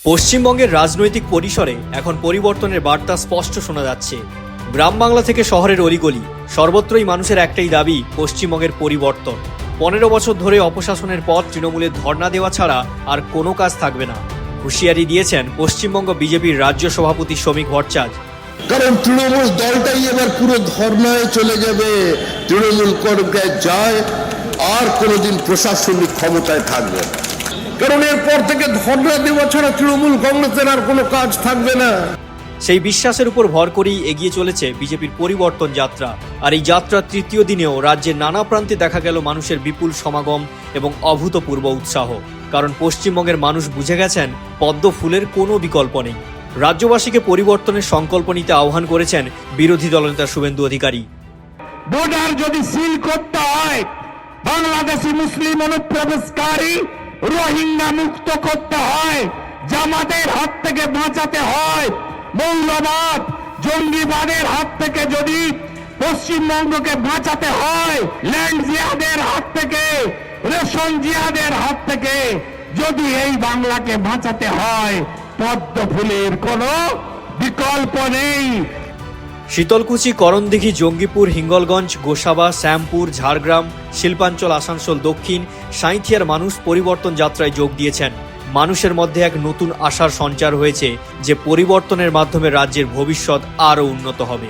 পশ্চিমবঙ্গের রাজনৈতিক পরিসরে এখন পরিবর্তনের বার্তা স্পষ্ট শোনা যাচ্ছে। গ্রাম বাংলা থেকে শহরের অলিগলি সর্বত্রই মানুষের একটাই দাবি, পশ্চিমবঙ্গের পরিবর্তন। 15 বছর ধরে অপশাসনের পথ তৃণমূলের ধর্ণা দেওয়া ছাড়া আর কোনো কাজ থাকবে না, হুঁশিয়ারি দিয়েছেন পশ্চিমবঙ্গ বিজেপির রাজ্য সভাপতি শ্রমিক ভট্টাচার্য। কারণ তৃণমূল দলটাই এবার পুরো ধর্নায় চলে যাবে। তৃণমূল করবে যায় আর কোনোদিন প্রশাসনিক ক্ষমতায় থাকবে না, কারণ এরপর থেকে ধর্না দেওয়া ছাড়া তৃণমূল কংগ্রেসের আর কোনো কাজ থাকবে না। সেই বিশ্বাসের উপর ভর করেই এগিয়ে চলেছে বিজেপির পরিবর্তন যাত্রা। আর এই যাত্রার তৃতীয় দিনেও রাজ্যের নানা প্রান্তে দেখা গেল মানুষের বিপুল সমাগম এবং অভূতপূর্ব উৎসাহ। কারণ পশ্চিমবঙ্গের মানুষ বুঝে গেছেন পদ্ম ফুলের কোনো বিকল্প নেই। রাজ্যবাসীকে পরিবর্তনের সংকল্প নিতে আহ্বান করেছেন বিরোধী দলনেতা শুভেন্দু অধিকারী। বর্ডার যদি সিল করতে হয়, বাংলাদেশি মুসলিম অনুপ্রবেশকারী রোহিঙ্গা মুক্ত করতে হয়, জামাতের হাত থেকে বাঁচাতে হয়, মৌলবাদ জঙ্গিবাদের হাত থেকে যদি পশ্চিমবঙ্গকে বাঁচাতে হয়, ল্যান্ড জিহাদের হাত থেকে, রেশন জিহাদের হাত থেকে যদি এই বাংলাকে বাঁচাতে হয়, পদ্ম ফুলের কোনো বিকল্প নেই। শীতলকুচি, করণদিঘি, জঙ্গিপুর, হিঙ্গলগঞ্জ, গোসাবা, শ্যামপুর, ঝাড়গ্রাম, শিল্পাঞ্চল, আসানসোল দক্ষিণ, সাঁইথিয়ার মানুষ পরিবর্তন যাত্রায় যোগ দিয়েছেন। মানুষের মধ্যে এক নতুন আশার সঞ্চার হয়েছে যে পরিবর্তনের মাধ্যমে রাজ্যের ভবিষ্যৎ আরও উন্নত হবে।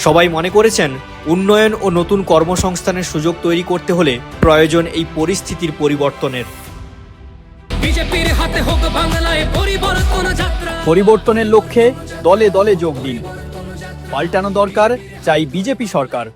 সবাই মনে করেছেন উন্নয়ন ও নতুন কর্মসংস্থানের সুযোগ তৈরি করতে হলে প্রয়োজন এই পরিস্থিতির পরিবর্তনের। বিজেপির হাতে হোক বাংলায় পরিবর্তন যাত্রা। পরিবর্তনের লক্ষ্যে দলে দলে যোগ দিন। পাল্টানো দরকার, চাই বিজেপি সরকার।